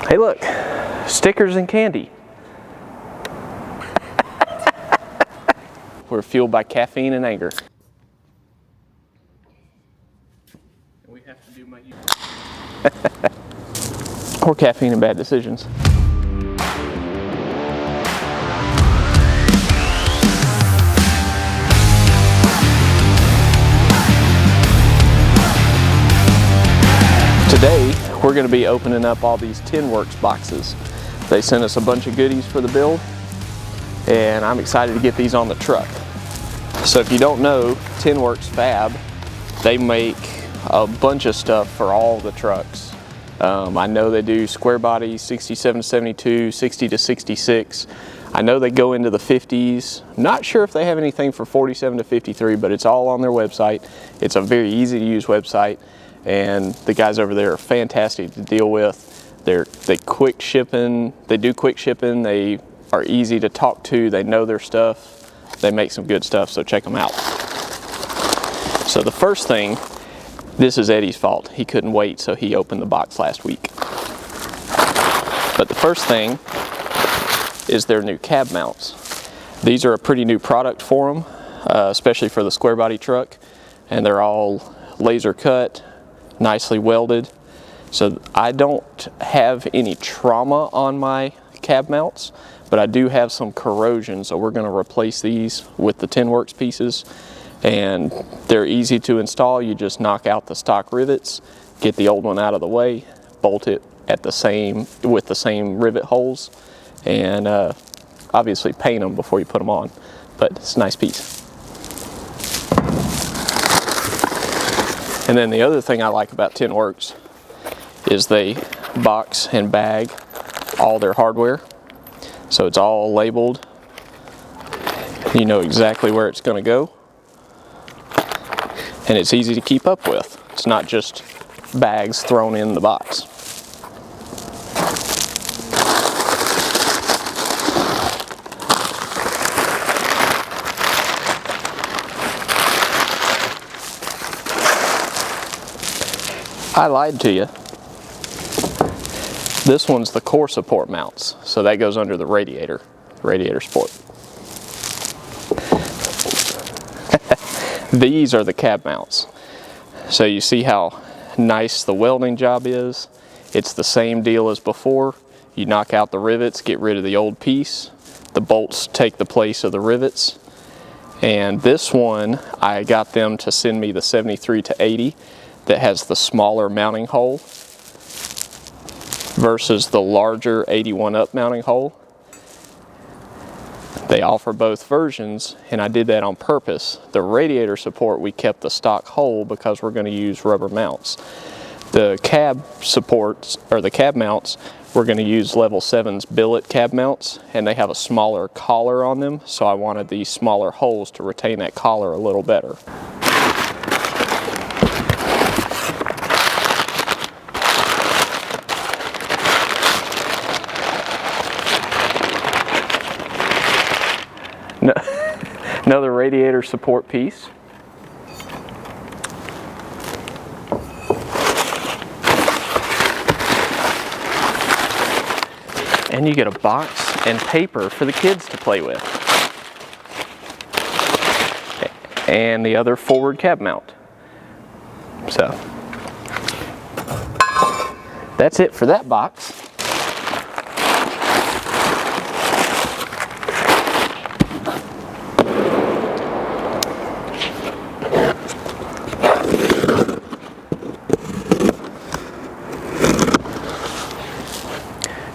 Hey look, stickers and candy. We're fueled by caffeine and anger. We have to do my or caffeine and bad decisions. Today, we're going to be opening up all these Tinworks boxes. They sent us a bunch of goodies for the build, and I'm excited to get these on the truck. So if you don't know, Tinworks Fab, they make a bunch of stuff for all the trucks. I know they do Squarebody 67 to 72, 60 to 66. I know they go into the 50s. Not sure if they have anything for 47 to 53, but it's all on their website. It's a very easy to use website, and the guys over there are fantastic to deal with. They quick shipping. They do quick shipping. They are easy to talk to. They know their stuff. They make some good stuff, so check them out. So the first thing, this is Eddie's fault. He couldn't wait, so he opened the box last week. But the first thing is their new cab mounts. These are a pretty new product for them, especially for the Squarebody truck, and they're all laser cut, nicely welded. So I don't have any trauma on my cab mounts, but I do have some corrosion, so we're going to replace these with the Tinworks pieces, and they're easy to install. You just knock out the stock rivets, get the old one out of the way, bolt it at with the same rivet holes, and obviously paint them before you put them on, but it's a nice piece. And then the other thing I like about Tinworks is they box and bag all their hardware. So it's all labeled. You know exactly where it's going to go. And it's easy to keep up with. It's not just bags thrown in the box. I lied to you. This one's the core support mounts, so that goes under the Radiator support. These are the cab mounts. So you see how nice the welding job is? It's the same deal as before. You knock out the rivets, get rid of the old piece. The bolts take the place of the rivets. And this one, I got them to send me the 73 to 80 that has the smaller mounting hole versus the larger 81 up mounting hole. They offer both versions, and I did that on purpose. The Radiator support, we kept the stock hole because we're going to use rubber mounts. The cab supports, or the cab mounts, we're going to use level 7's billet cab mounts, and they have a smaller collar on them, so I wanted these smaller holes to retain that collar a little better. Another Radiator support piece. And you get a box and paper for the kids to play with. And the other forward cab mount. So, that's it for that box.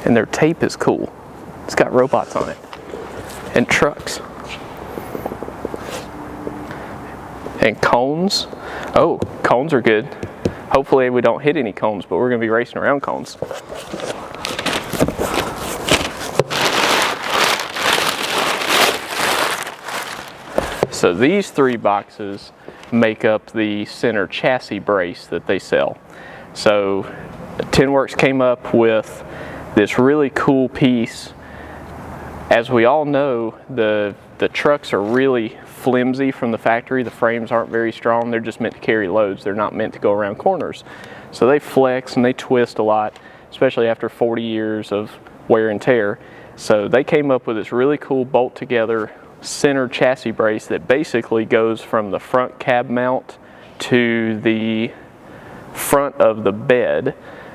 And their tape is cool. It's got robots on it. And trucks. And cones. Oh, cones are good. Hopefully we don't hit any cones, but we're going to be racing around cones. So these three boxes make up the center chassis brace that they sell. So Tinworks came up with this really cool piece. As we all know, the trucks are really flimsy from the factory. The frames aren't very strong. They're just meant to carry loads. They're not meant to go around corners. So they flex and they twist a lot. especially after 40 years of wear and tear. So they came up with this really cool bolt together center chassis brace that basically goes from the front cab mount to the front of the bed,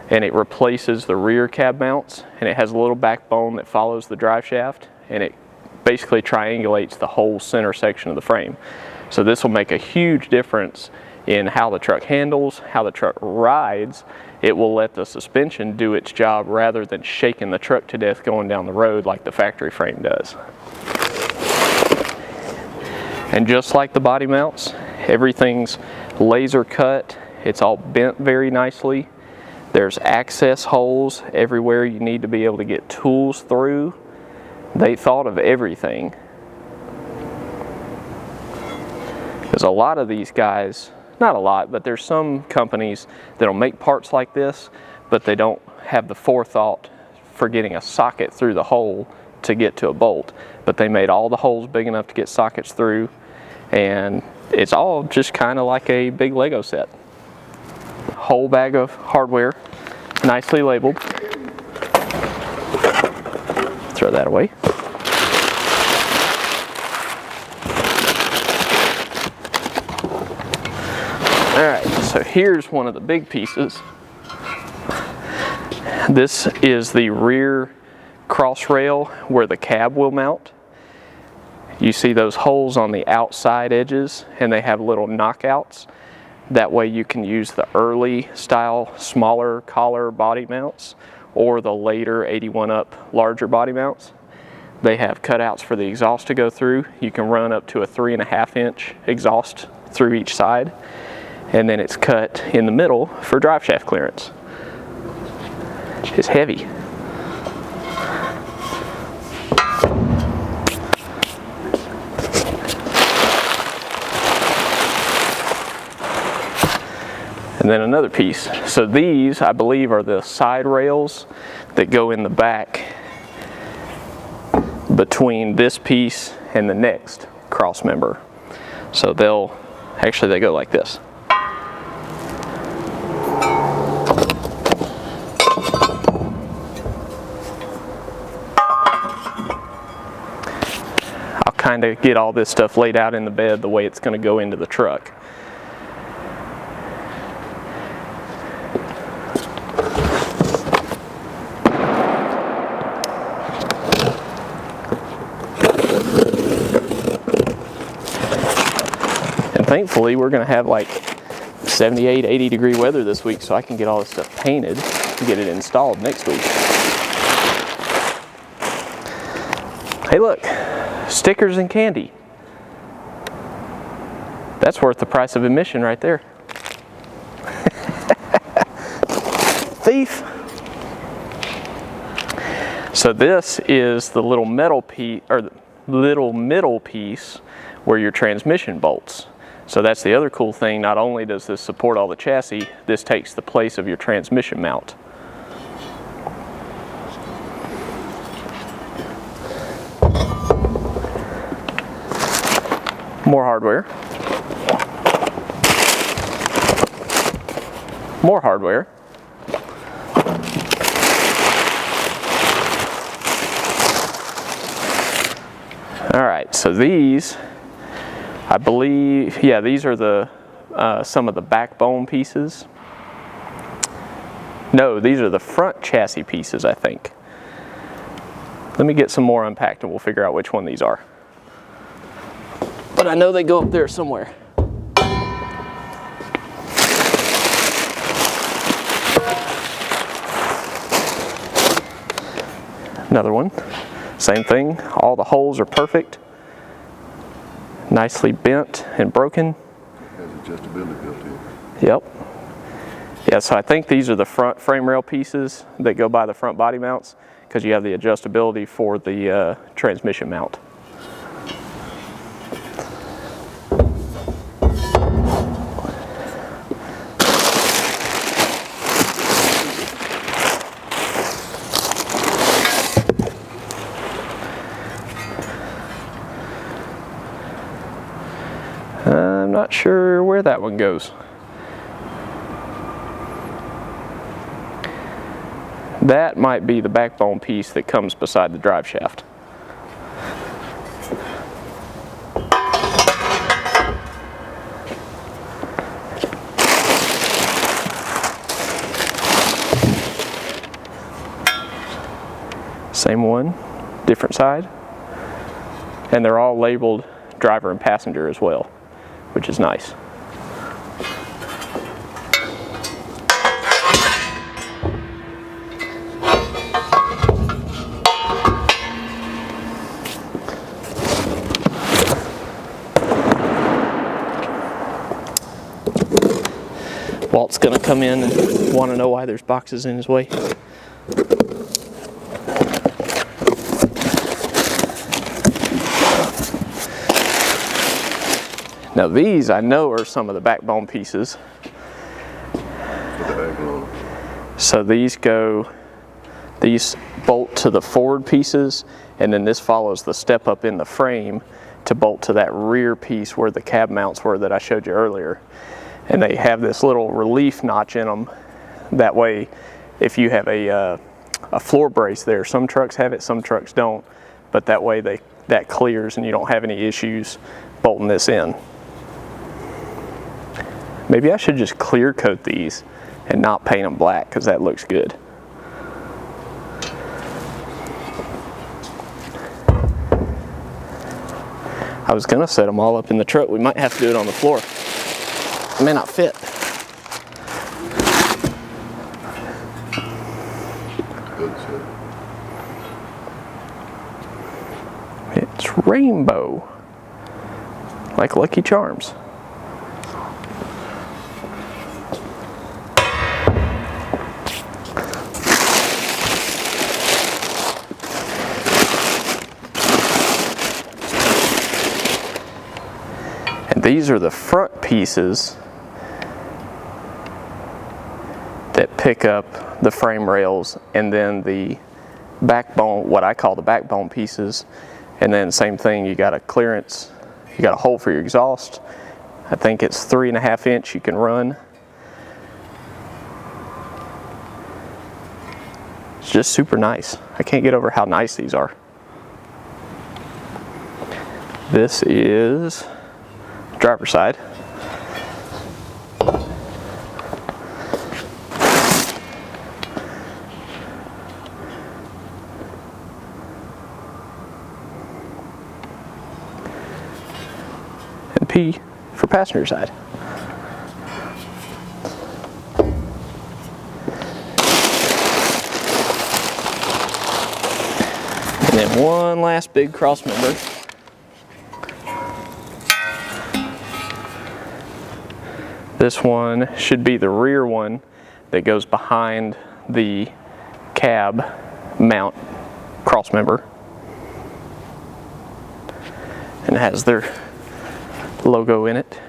and it replaces the rear cab mounts, and it has a little backbone that follows the drive shaft, and it basically triangulates the whole center section of the frame. So this will make a huge difference in how the truck handles, how the truck rides. It will let the suspension do its job rather than shaking the truck to death going down the road like the factory frame does. And just like the body mounts, everything's laser cut. It's all bent very nicely. There's access holes everywhere you need to be able to get tools through. They thought of everything. Because a lot of these guys, not a lot, but there's some companies that'll make parts like this, but they don't have the forethought for getting a socket through the hole to get to a bolt. But they made all the holes big enough to get sockets through, and it's all just kind of like a big Lego set. Whole bag of hardware, nicely labeled. Throw that away. Alright, so here's one of the big pieces. This is the rear cross rail where the cab will mount. You see those holes on the outside edges, and they have little knockouts. That way you can use the early style smaller collar body mounts or the later 81 up larger body mounts. They have cutouts for the exhaust to go through. You can run up to a 3.5 inch exhaust through each side, and then it's cut in the middle for drive shaft clearance. It's heavy. And then another piece. So these, I believe, are the side rails that go in the back between this piece and the next cross member. So they go like this. I'll kind of get all this stuff laid out in the bed the way it's going to go into the truck. Thankfully, we're going to have like 78, 80 degree weather this week, so I can get all this stuff painted and get it installed next week. Hey look, stickers and candy. That's worth the price of admission right there. Thief. So this is the little metal piece, or the little middle piece where your transmission bolts. So that's the other cool thing. Not only does this support all the chassis, this takes the place of your transmission mount. More hardware. More hardware. All right, so these, I believe, yeah, these are the some of the backbone pieces. No, these are the front chassis pieces, I think. Let me get some more unpacked and we'll figure out which one these are. But I know they go up there somewhere. Another one, same thing, all the holes are perfect. Nicely bent and broken. Has adjustability built in. Yep. Yeah, so I think these are the front frame rail pieces that go by the front body mounts, because you have the adjustability for the transmission mount. I'm not sure where that one goes. That might be the backbone piece that comes beside the drive shaft. Same one, different side. And they're all labeled driver and passenger as well, which is nice. Walt's gonna come in and want to know why there's boxes in his way. Now these I know are some of the backbone pieces. So these bolt to the forward pieces, and then this follows the step up in the frame to bolt to that rear piece where the cab mounts were that I showed you earlier. And they have this little relief notch in them. That way, if you have a floor brace there, some trucks have it, some trucks don't, but that way that clears and you don't have any issues bolting this in. Maybe I should just clear coat these and not paint them black, because that looks good. I was gonna set them all up in the truck. We might have to do it on the floor. It may not fit. It's rainbow, like Lucky Charms. And these are the front pieces that pick up the frame rails, and then the backbone, what I call the backbone pieces. And then same thing, you got a clearance, you got a hole for your exhaust. I think it's 3.5 inch you can run. It's just super nice. I can't get over how nice these are. This is driver's side. And P for passenger side. And then one last big cross member. This one should be the rear one that goes behind the cab mount cross member. And it has their logo in it.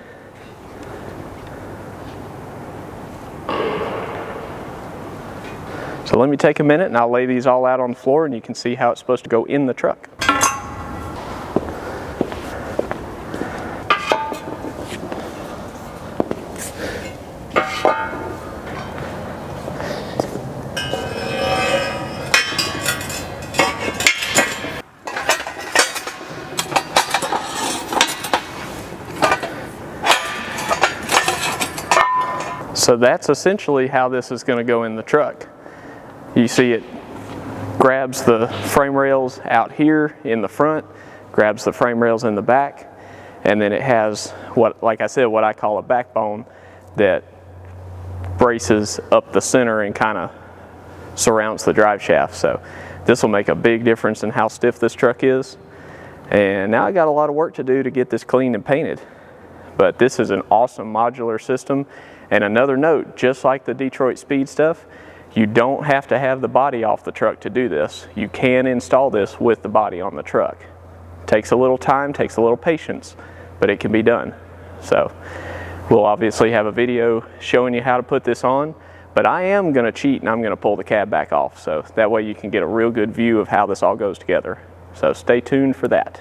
So let me take a minute and I'll lay these all out on the floor and you can see how it's supposed to go in the truck. So that's essentially how this is going to go in the truck. You see it grabs the frame rails out here in the front, grabs the frame rails in the back, and then it has what, like I said, what I call a backbone that braces up the center and kind of surrounds the drive shaft. So this will make a big difference in how stiff this truck is. And now I got a lot of work to do to get this cleaned and painted. But this is an awesome modular system. And another note, just like the Detroit Speed stuff, you don't have to have the body off the truck to do this. You can install this with the body on the truck. Takes a little time, takes a little patience, but it can be done. So we'll obviously have a video showing you how to put this on, but I am gonna cheat and I'm gonna pull the cab back off. So that way you can get a real good view of how this all goes together. So stay tuned for that.